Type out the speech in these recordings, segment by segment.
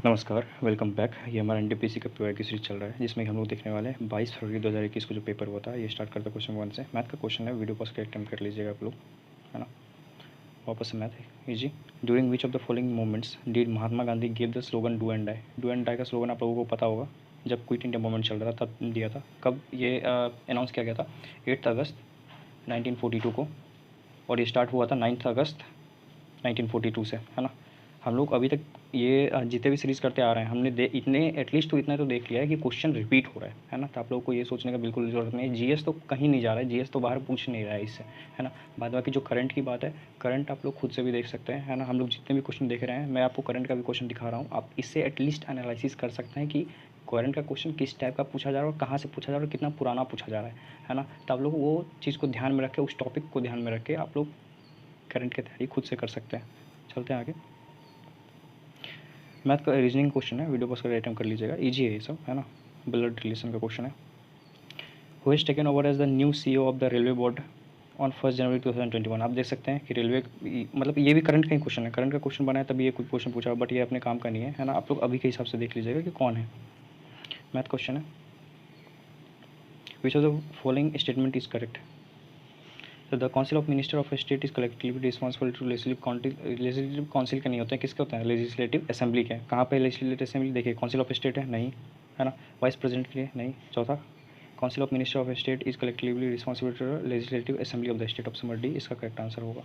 नमस्कार, welcome back. ये हमारा एनटीपीसी का पीवाई की सीरीज चल रहा है, जिसमें हम लोग देखने वाले हैं 22 फरवरी 2021 को जो पेपर हुआ था। ये स्टार्ट करता है क्वेश्चन 1 से। मैथ का क्वेश्चन है, वीडियो पॉज करके अटेम्प्ट कर लीजिएगा आप लोग, है ना। वापस से मैथ है easy. During which of the following moments did Mahatma Gandhi give the slogan do and die. Do and die का स्लोगन आप लोगों को पता होगा, जब क्विट इंडिया मूवमेंट चल रहा था तब दिया था। कब ये अनाउंस किया गया था? 8 अगस्त 1942 को, और ये स्टार्ट हुआ था 9 अगस्त 1942 से, है ना। हम लोग अभी तक ये जितने भी सीरीज़ करते आ रहे हैं, हमने इतने एटलीस्ट तो इतना तो देख लिया है कि क्वेश्चन रिपीट हो रहा है ना। तो आप लोगों को ये सोचने का बिल्कुल ज़रूरत नहीं है, जीएस तो कहीं नहीं जा रहा है, जीएस तो बाहर पूछ नहीं रहा है इससे, है ना। बाद बाकी जो करंट की बात है, करंट आप लोग खुद से भी देख सकते हैं, है ना। हम लोग जितने भी क्वेश्चन देख रहे हैं, मैं आपको करंट का भी क्वेश्चन दिखा रहा हूँ, आप इससे एटलीस्ट एनालिसिस कर सकते हैं कि करंट का क्वेश्चन किस टाइप का पूछा जा रहा है और कहाँ से पूछा जा रहा है और कितना पुराना पूछा जा रहा है ना। तो आप लोग वो चीज़ को ध्यान में रख के, उस टॉपिक को ध्यान में रख के आप लोग करंट की तैयारी खुद से कर सकते हैं। चलते हैं आगे। मैथ का रीजनिंग क्वेश्चन है, वीडियो पॉज कर अटेम्प्ट कर लीजिएगा, इजी है ये सब, है ना। ब्लड रिलेशन का क्वेश्चन है। Who has taken over as the new CEO of the railway board on 1 जनवरी 2021। आप देख सकते हैं कि रेलवे, मतलब ये भी करंट का ही क्वेश्चन है, करंट का क्वेश्चन बनाया तभी ये कुछ क्वेश्चन पूछा, बट ये अपने काम का नहीं है ना। आप लोग अभी के हिसाब से देख लीजिएगा कि कौन है। मैथ क्वेश्चन है, which of the following statement is correct. तो the council of minister of state is collectively responsible to legislative council के नहीं होते हैं, किसके होते हैं? लेजिस्लेटिव असेंबली के। कहाँ पे लेजिस्लेटिव असेंबली? देखिए, काउंसिल ऑफ स्टेट है नहीं, है ना। वाइस प्रेसिडेंट के लिए नहीं। चौथा, council of minister of state is collectively responsible to legislative assembly of the state. Option number D इसका करेक्ट आंसर होगा।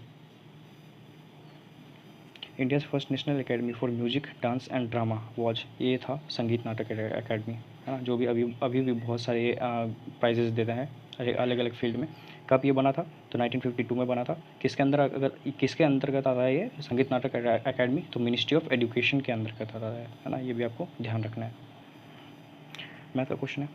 India's first national academy for music dance and drama was, ये था संगीत नाटक अकेडमी, है ना, जो भी अभी भी बहुत सारे प्राइजेस देता है अलग अलग फील्ड में। कब ये बना था? तो 1952 में बना था। किसके अंदर, अगर किसके अंतर्गत आता है ये संगीत नाटक अकेडमी? तो मिनिस्ट्री ऑफ एजुकेशन के अंतर्गत आता है ना। ये भी आपको ध्यान रखना है। मैथ का क्वेश्चन है,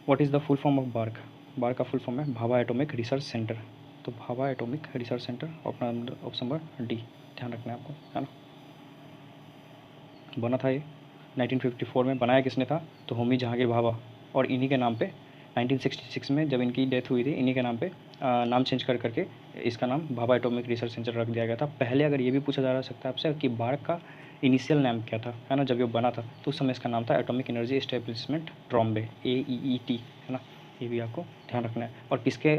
what is the full form of BARC. BARC का फुल फॉर्म है भाभा एटॉमिक रिसर्च सेंटर। तो भाभा एटॉमिक रिसर्च सेंटर अपना ऑप्शन नंबर डी ध्यान रखना है आपको, है ना। बना था ये 1954 में। बनाया किसने था? तो होमी जहांगीर भाभा, और इन्हीं के नाम पे 1966 में जब इनकी डेथ हुई थी, इन्हीं के नाम पे नाम चेंज कर करके इसका नाम भाभा एटॉमिक रिसर्च सेंटर रख दिया गया था। पहले अगर ये भी पूछा जा सकता है आपसे कि बार्क का इनिशियल नाम क्या था, है ना, जब ये बना था, तो उस समय इसका नाम था atomic energy establishment Trombay, AEET, है ना। ये भी आपको ध्यान रखना है। और किसके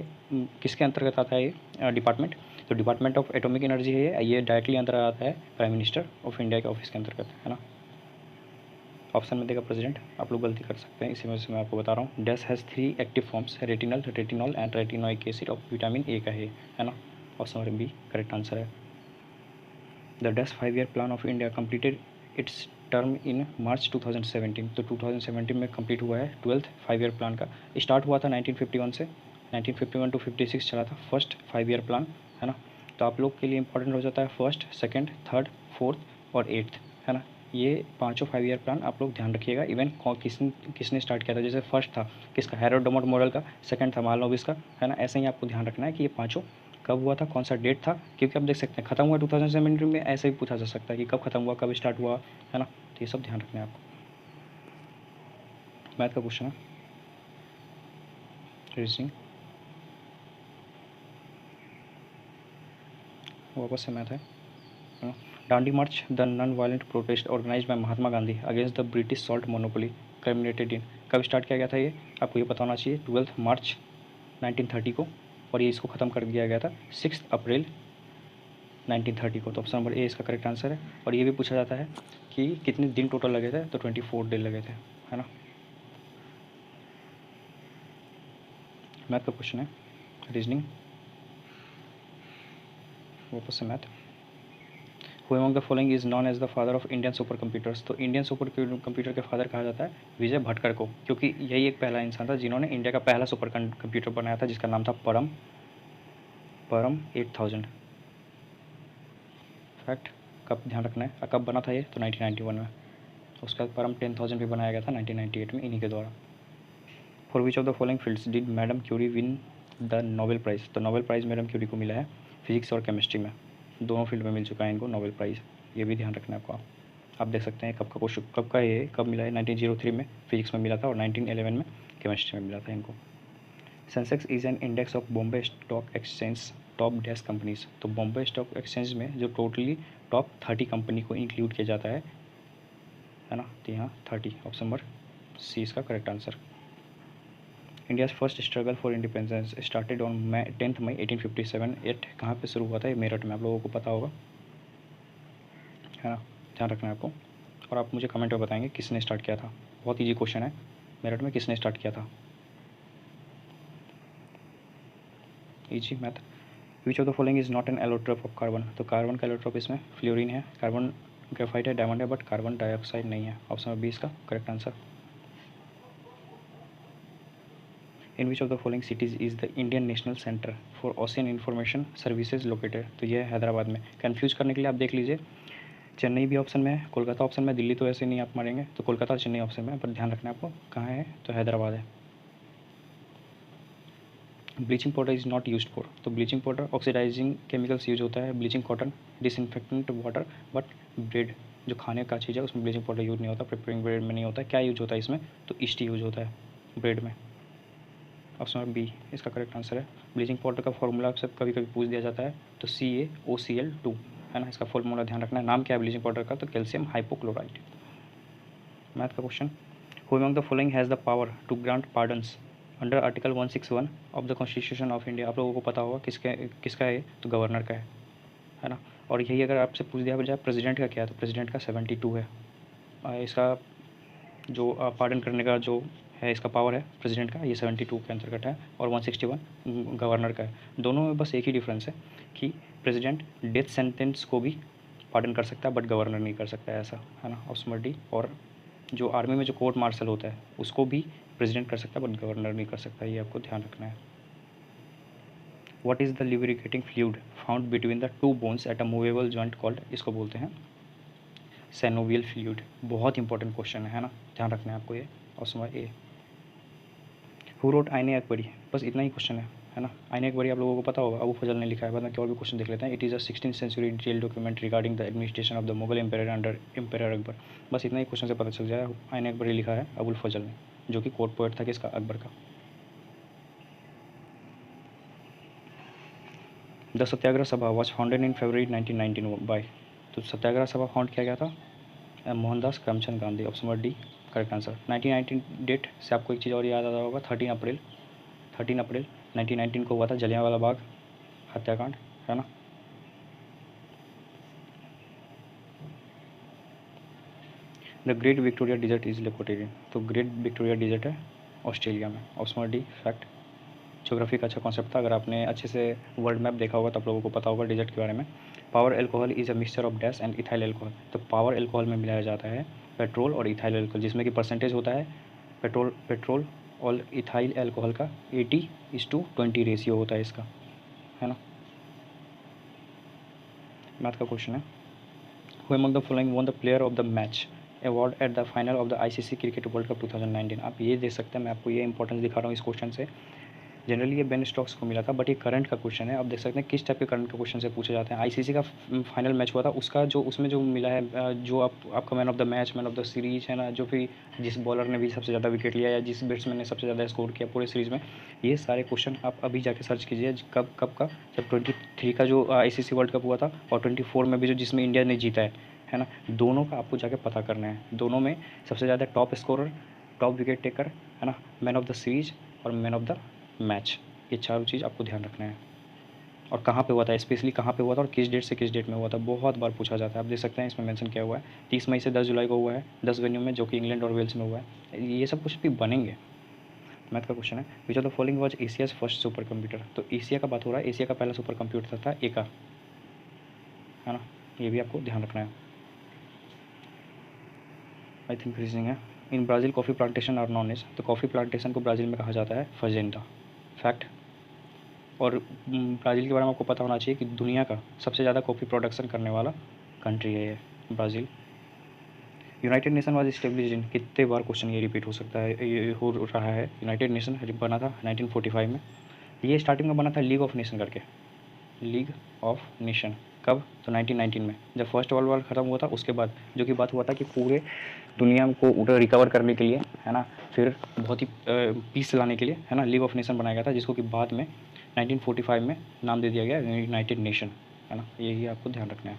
किसके अंतर्गत आता है ये डिपार्टमेंट? तो डिपार्टमेंट ऑफ एटॉमिक एनर्जी है ये डायरेक्टली अंदर आता है प्राइम मिनिस्टर ऑफ इंडिया के ऑफिस के अंतर्गत, है ना। ऑप्शन में देगा प्रेसिडेंट, आप लोग गलती कर सकते हैं, इसी वजह से मैं आपको बता रहा हूँ। Dash has 3 active forms, retinal, retinol and retinoic acid of vitamin A का है ना। Option number B correct answer है। The dash 5 year plan of India completed its term in March 2017। तो 2017 में कंप्लीट हुआ है 12th 5 ईयर प्लान का। Start हुआ था 1951 से, 1951 to 56 चला था फर्स्ट 5 ईयर प्लान, है ना। तो आप लोग के लिए इंपॉर्टेंट हो जाता है फर्स्ट, सेकंड, थर्ड, फोर्थ और एट्थ, है ना। ये पांचों 5 ईयर प्लान आप लोग ध्यान रखिएगा। इवन किसने स्टार्ट किया था? जैसे फर्स्ट था किसका? हैरोड मॉडल का। सेकंड था मालनोबिस का, है ना। ऐसे ही आपको ध्यान रखना है कि ये पाँचों कब हुआ था, कौन सा डेट था, क्योंकि आप देख सकते हैं खत्म हुआ 2017 में, ऐसे भी पूछा जा सकता है कि कब खत्म हुआ, कब स्टार्ट हुआ, है ना। तो ये सब ध्यान रखना है आपको। मैथ का क्वेश्चन है, रीजनिंग, वापस से मैथ है। Dandi march, the non violent protest organised by Mahatma Gandhi against the British salt monopoly, culminated in, कब स्टार्ट किया गया था ये आपको ये पता होना चाहिए। 12 मार्च 1930 को, और ये इसको ख़त्म कर दिया गया था 6 अप्रैल 1930 को। तो ऑप्शन नंबर ए इसका करेक्ट आंसर है। और ये भी पूछा जाता है कि कितने दिन टोटल लगे थे? तो 24 डे लगे थे, है ना। मैथ का क्वेश्चन है, रीजनिंग, वापस से math. Who among the following is known as the father of Indian super computers. तो इंडियन सुपर कंप्यूटर के फादर कहा जाता है विजय भटकर को, क्योंकि यही एक पहला इंसान था जिन्होंने इंडिया का पहला सुपर कंप्यूटर बनाया था, जिसका नाम था परम 8000। फैक्ट, कब ध्यान रखना है, कब बना था ये? तो 1991 में। उसका परम 10,000 भी बनाया गया था 1998 में इन्हीं के द्वारा। For which of the following fields did madam Curie win the Nobel prize. तो नोबेल प्राइज़ मैडम क्यूरी को मिला है फिजिक्स और केमिस्ट्री में, दोनों फील्ड में मिल चुका है इनको नोबेल प्राइज़। ये भी ध्यान रखना है आपको। आप देख सकते हैं कब का क्वेश्चन, कब मिला है? 1903 में फिजिक्स में मिला था और 1911 में केमिस्ट्री में मिला था इनको। Sensex is an index of Bombay stock exchange top dash companies, तो बॉम्बे स्टॉक एक्सचेंज में जो टोटली टॉप 30 कंपनी को इंक्लूड किया जाता है ना, तो यहाँ 30, ऑप्शन नंबर सी इसका correct answer. India's first struggle for independence started on 10 मई 1857 एट कहाँ पे शुरू हुआ था? ये मेरठ में, आप लोगों को पता होगा, है ना, ध्यान रखना है आपको। और आप मुझे कमेंट में बताएंगे किसने स्टार्ट किया था। बहुत ईजी क्वेश्चन है, मेरठ में किसने स्टार्ट किया था? Easy math. Which of the following is not an allotrope of carbon, तो कार्बन का एलोट्रोप इसमें फ्लोरीन है, कार्बन ग्रेफाइट है, डायमंड है, बट कार्बन डाइऑक्साइड नहीं है, ऑप्शन नंबर 20 का correct answer. In which of the following cities is the Indian national centre for ocean information services located, तो ये है हैदराबाद में। कन्फ्यूज़ करने के लिए आप देख लीजिए, चेन्नई भी ऑप्शन में है, कोलकाता ऑप्शन में, दिल्ली तो ऐसे नहीं आप मारेंगे, तो कोलकाता चेन्नई ऑप्शन में, पर ध्यान रखना है आपको कहाँ है, तो हैदराबाद है। Bleaching powder is not used for, तो bleaching powder oxidising chemicals use होता है, bleaching cotton disinfectant water, but bread जो खाने का चीज़ है उसमें ब्लीचिंग पाउडर यूज नहीं होता, प्रिपेयरिंग ब्रेड में नहीं होता है। क्या यूज होता है इसमें? तो ईस्ट यूज होता है ब्रेड में, ऑप्शन नंबर बी इसका करेक्ट आंसर है। ब्लीचिंग पाउडर का फॉर्मूला आपसे कभी कभी पूछ दिया जाता है, तो CaOCl2 है ना, इसका फॉर्मूला ध्यान रखना है। नाम क्या है ब्लीचिंग पाउडर का? तो कैल्शियम हाइपोक्लोराइड। मैथ का question, who among the following has the power to grant pardons under article 161 of the constitution of India, आप लोगों को पता होगा किसका है, तो गवर्नर का है ना। और यही अगर आपसे पूछ दिया जाए प्रेसिडेंट का क्या है, तो प्रेसिडेंट का 72 है। इसका जो पार्डन करने का जो है इसका पावर है प्रेसिडेंट का, ये 72 के अंतर्गत है, और 161 गवर्नर का है। दोनों में बस एक ही डिफरेंस है कि प्रेसिडेंट डेथ सेंटेंस को भी पार्डन कर सकता है, बट गवर्नर नहीं कर सकता है, ऐसा है ना, ऑप्शन नंबर डी। और जो आर्मी में जो कोर्ट मार्शल होता है उसको भी प्रेसिडेंट कर सकता है, बट गवर्नर नहीं कर सकता, ये आपको ध्यान रखना है। What is the lubricating fluid found between the two bones at a movable joint called, इसको बोलते हैं सेनोवियल फ्लूइड। बहुत इंपॉर्टेंट क्वेश्चन है ना, ध्यान रखना है आपको ये, option number A. Who wrote आईने अकबरी, बस इतना ही क्वेश्चन है ना। आईने अकबरी आप लोगों को पता होगा, अबू फजल ने लिखा है, बाद में और भी क्वेश्चन देख लेते हैं। It is a 16th century detail document regarding the administration of the Mughal empire under empire Akbar, बस इतना ही क्वेश्चन से पता चल जाए। आईने अकबरी लिखा है अबुल फजल ने, जो कि कोर्ट पोएट था किसका, अकबर का। The Satyagraha Sabha was founded in February 1919 by, तो सत्याग्रह सभा फाउंड किया गया था Mohandas Karamchand Gandhi, option number D correct answer. 1919 date से आपको एक चीज़ और याद आता होगा, 13 अप्रैल 1919 को हुआ था जलियांवाला बाग हत्याकांड, है ना। The great Victoria desert is located in, तो ग्रेट विक्टोरिया डिजर्ट है ऑस्ट्रेलिया में, option number D fact. Geography का अच्छा कॉन्सेप्ट था, अगर आपने अच्छे से वर्ल्ड मैप देखा होगा तो आप लोगों को पता होगा डिजर्ट के बारे में। Power alcohol is a mixture of dash and ethyl alcohol, तो पावर एल्कोहल में मिलाया जाता है पेट्रोल और इथाइल एल्कोहल, जिसमें कि परसेंटेज होता है पेट्रोल और इथाइल एल्कोहल का 80:20 रेशियो होता है इसका, है ना। मैथ का क्वेश्चन है, who among the following one the player of the match award at the final of the ICC cricket world cup 2019, आप ये देख सकते हैं, मैं आपको ये इंपॉर्टेंस दिखा रहा हूँ इस क्वेश्चन से। जनरली ये बेन स्टोक्स को मिला था, बट ये करंट का क्वेश्चन है। आप देख सकते हैं किस टाइप के करंट के क्वेश्चन से पूछे जाते हैं। आईसीसी का फाइनल मैच हुआ था, उसका जो उसमें जो मिला है, जो आपका man of the match, man of the series है ना, जो भी जिस बॉलर ने भी सबसे ज़्यादा विकेट लिया या जिस बैट्समैन ने सबसे ज़्यादा स्कोर किया पूरे सीरीज़ में, ये सारे क्वेश्चन आप अभी जाके सर्च कीजिए। कब कब का, जब 23 का जो ICC वर्ल्ड कप हुआ था, और 24 में भी जो जिसमें इंडिया ने जीता है ना, दोनों का आपको जाके पता करना है। दोनों में सबसे ज़्यादा top scorer, top wicket taker, है ना, मैन ऑफ द सीरीज और मैन ऑफ द मैच, ये चारों चीज़ आपको ध्यान रखना है। और कहाँ पे हुआ था, स्पेशली कहाँ पे हुआ था और किस डेट से किस डेट में हुआ था, बहुत बार पूछा जाता है। आप देख सकते हैं इसमें मेंशन किया हुआ है 30 मई से 10 जुलाई को हुआ है 10 वेन्यू में, जो कि इंग्लैंड और वेल्स में हुआ है। ये सब कुछ भी बनेंगे। मैथ का क्वेश्चन है, which of the following was Asia's first super computer, तो एशिया का बात हो रहा है, एशिया का पहला सुपर कंप्यूटर था एका, है ना, ये भी आपको ध्यान रखना है। आई थिंक रीजनिंग है। In Brazil coffee plantation are known as, तो कॉफ़ी प्लांटेशन को ब्राज़ील में कहा जाता है फजेंडा, फैक्ट। और ब्राज़ील के बारे में आपको पता होना चाहिए कि दुनिया का सबसे ज़्यादा कॉफ़ी प्रोडक्शन करने वाला कंट्री है ये Brazil. United nation was established in, कितने बार क्वेश्चन ये रिपीट हो सकता है, ये हो रहा है। यूनाइटेड नेशन बना था 1945 में। ये स्टार्टिंग में बना था लीग ऑफ नेशन करके, लीग ऑफ नेशन। कब? तो 1919 में, जब फर्स्ट वर्ल्ड वॉर ख़त्म हुआ था उसके बाद, जो कि बात हुआ था कि पूरे दुनिया को रिकवर करने के लिए, है ना, फिर बहुत ही पीस लाने के लिए, है ना, लीग ऑफ नेशन बनाया गया था, जिसको कि बाद में 1945 में नाम दे दिया गया यूनाइटेड नेशन, है ना, यही आपको ध्यान रखना है।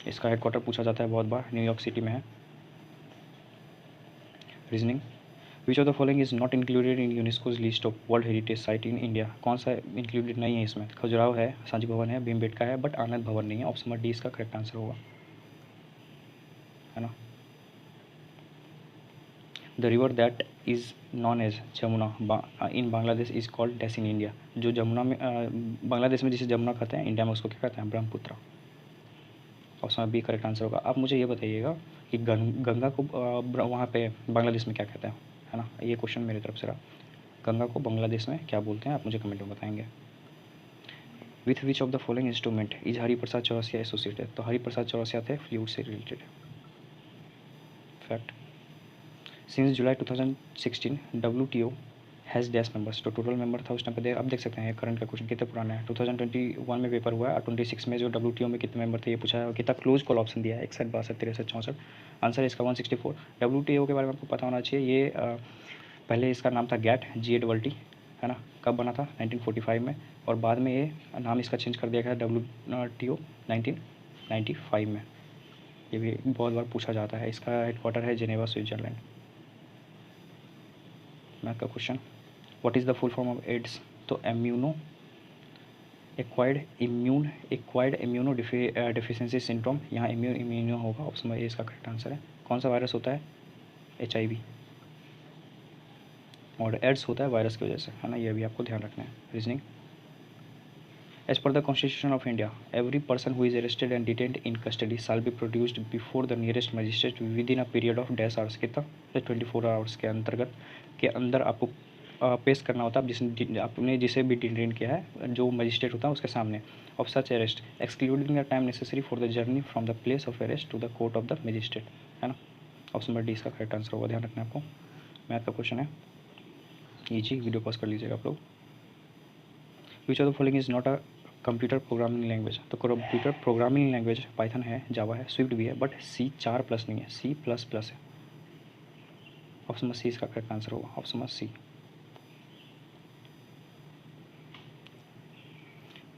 इसका हेडक्वार्टर पूछा जाता है बहुत बार, न्यूयॉर्क सिटी में है। Reasoning, which of the following is not included in UNESCO's list of world heritage site in India, कौन सा इंक्लूडेड नहीं है इसमें? खजुराहो है, सांची भवन है, भीमबेटका है, बट आनंद भवन नहीं है। ऑप्शन नंबर डी इसका करेक्ट आंसर होगा, है ना। The river that is known as Jamuna in Bangladesh is called dash in India, जो जमुना में बांग्लादेश में जिसे जमुना कहते हैं, इंडिया में उसको क्या कहते हैं? Brahmaputra. Option number B correct answer होगा। आप मुझे ये बताइएगा कि गंगा को वहाँ पे बांग्लादेश में क्या कहते हैं, है ना, ये क्वेश्चन मेरी तरफ से रहा। गंगा को बांग्लादेश में क्या बोलते हैं, आप मुझे कमेंट में बताएंगे। With which of the following instrument is Hariprasad Chaurasia associated, तो हरिप्रसाद चौरसिया थे फ्लूट से related. Fact, since July 2016 WTO has dash members, तो टोटल मेंबर था उस टाइम पे। अब देख सकते हैं करंट का क्वेश्चन कितने पुराना है, 2021 में पेपर हुआ है, और 26 में जो WTO में कितने मेंबर थे ये पूछा है, और कितना क्लोज कॉल ऑप्शन दिया है, 61, 62, 63, 64। आंसर इसका 164। WTO के बारे में आपको पता होना चाहिए, ये पहले इसका नाम था गैट, GATT, है ना। कब बना था? 1945 में, और बाद में ये नाम इसका चेंज कर दिया गया WTO 1995 में। ये भी बहुत बार पूछा जाता है। इसका हेडक्वार्टर है जेनेवा, स्विट्जरलैंड। मैथ का question, what is the full form of AIDS, तो एक्वायर्ड इम्यूनो डिफिशिएंसी सिंड्रोम, यहाँ इम्यूनो होगा, ऑप्शन ए इसका करेक्ट आंसर है। कौन सा वायरस होता है? HIV, और एड्स होता है वायरस की वजह से, है ना, ये भी आपको ध्यान रखना है। Reasoning, as per the constitution of India every person who is arrested and detained in custody shall be produced before the nearest magistrate within a period of dash hours, कितना? 24 आवर्स के अंतर्गत के अंदर आपको पेश करना होता है आपने जिसे भी डिटेन किया है, जो मजिस्ट्रेट होता है उसके सामने, of such arrest excluding the time necessary for the journey from the place of arrest to the court of the magistrate, है ना। ऑप्शन नंबर डी इसका करेक्ट आंसर होगा, ध्यान रखना है आपको। मैथ का क्वेश्चन है, ईजी, वीडियो पॉज कर लीजिएगा आप लोग। विच of the following is not a computer programming language, तो कंप्यूटर प्रोग्रामिंग लैंग्वेज पाइथन है, जावा है, स्विफ्ट भी है, बट C++ नहीं है, C++ है। ऑप्शन नंबर सी इसका करेक्ट आंसर होगा, option number C.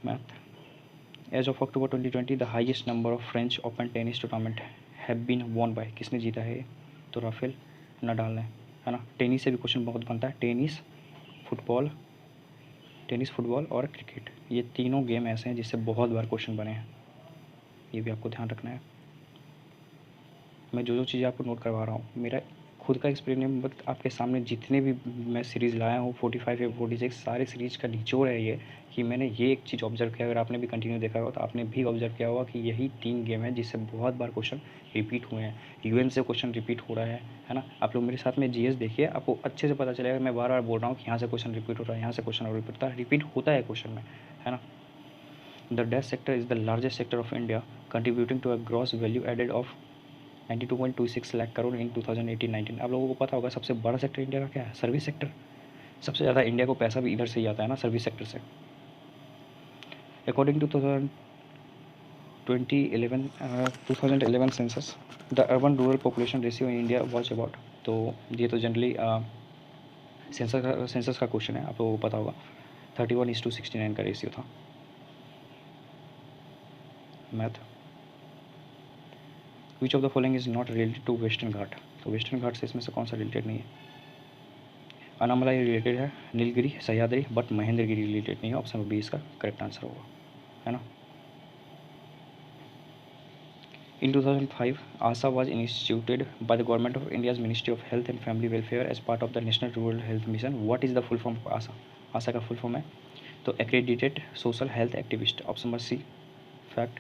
Math, as of October 2020 the highest number of French Open tennis tournament have been won by, किसने जीता है? तो राफेल नडाल ने, है ना। टेनिस से भी क्वेश्चन बहुत बनता है, टेनिस, फुटबॉल और क्रिकेट, ये तीनों गेम ऐसे हैं जिससे बहुत बार क्वेश्चन बने हैं, ये भी आपको ध्यान रखना है। मैं जो चीज़ें आपको नोट करवा रहा हूँ, मेरा खुद का एक्सपीरियंस, बट आपके सामने जितने भी मैं सीरीज़ लाया हूँ 45 या 46 सारे सीरीज़ का निचोड़ है ये, कि मैंने ये एक चीज़ ऑब्जर्व किया, अगर आपने भी कंटिन्यू देखा होगा तो आपने भी ऑब्जर्व किया होगा कि यही 3 गेम है जिससे बहुत बार क्वेश्चन रिपीट हुए हैं। UN से क्वेश्चन रिपीट हो रहा है ना। आप लोग मेरे साथ में GS देखिए, आपको अच्छे से पता चलेगा। मैं बार बार बोल रहा हूँ कि यहाँ से क्वेश्चन रिपीट हो रहा है, यहाँ से क्वेश्चन रिपीट होता है, रिपीट होता है क्वेश्चन में, है ना। The dash sector is the largest sector of India contributing to a gross value added of 92.26 lakh crore in 2018-19। आप लोगों को पता होगा सबसे बड़ा सेक्टर इंडिया का क्या है? Service sector. सबसे ज़्यादा इंडिया को पैसा भी इधर से ही आता है ना, सर्विस सेक्टर से। According to 2011 census the urban rural population ratio in India was about, तो ये तो जनरली सेंसस का क्वेश्चन है, आप लोगों को पता होगा। 31:69 का रेशियो था। Math, which of the following is not related to western Ghat, तो वेस्टर्न घाट से इसमें से कौन सा रिलेटेड नहीं है? अनामलाई रिलेटेड है, नीलगिरी, सह्याद्री, बट महेंद्रगिरी रिलेटेड नहीं है। ऑप्शन बी इसका करेक्ट आंसर होगा, है ना। In 2005 ASHA was instituted by the government of India's ministry of health and family welfare as part of the national rural health mission. What is the full form of ASHA? ASHA का full form है तो accredited social health activist. Option number C fact.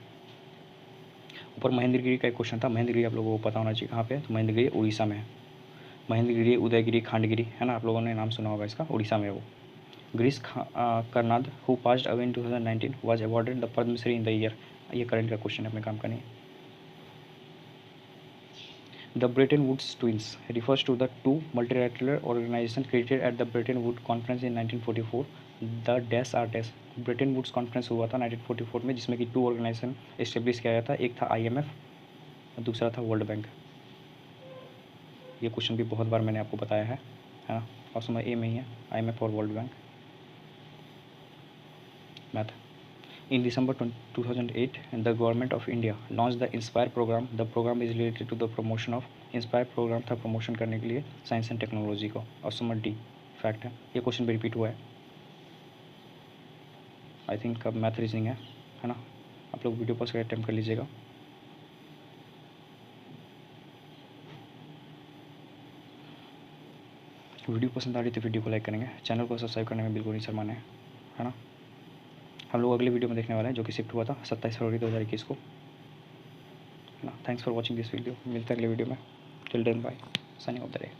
ऊपर महेंद्रगिरी का एक question था, महेंद्रगिरी आप लोगों को पता होना चाहिए कहाँ पे है, तो महेंद्रगिरी उड़ीसा में है। महेंद्रगिरी, उदयगिरी, खांडगिरी, है ना, आप लोगों ने नाम सुना होगा इसका, उड़ीसा में है वो। Girish Karnad who passed away in 2019 was awarded the Padma Shri in the year, ये करंट का क्वेश्चन है, अपने काम का नहीं। The Bretton Woods twins refers to the two multilateral organizations created at the Bretton Woods Conference in 1944. The dash are dash, Bretton Woods conference हुआ था 1944 में, जिसमें कि 2 ऑर्गेनाइजेशन इस्टेब्लिश किया गया था, एक था IMF और दूसरा था वर्ल्ड बैंक। ये क्वेश्चन भी बहुत बार मैंने आपको बताया है ना। ऑप्शन ए में ही है, IMF और world bank. Math. In December 2008, the government of India launched the Inspire program. The program is related to the promotion of Inspire program था प्रमोशन करने के लिए साइंस एंड टेक्नोलॉजी को। ऑप्शन डी फैक्ट है। ये question भी repeat हुआ है। आई थिंक अब मैथ रीजनिंग है ना। आप लोग वीडियो पॉज कर अटैम्प्ट कर लीजिएगा। वीडियो पसंद आ रही तो वीडियो को लाइक करेंगे, चैनल को सब्सक्राइब करने में बिल्कुल नहीं शर्माना है ना। हम लोग अगले वीडियो में देखने वाले हैं जो कि शिफ्ट हुआ था 27 फरवरी 2021 को, है ना। Thanks for watching this video. मिलते हैं अगले वीडियो में। Till then bye, signing off the day.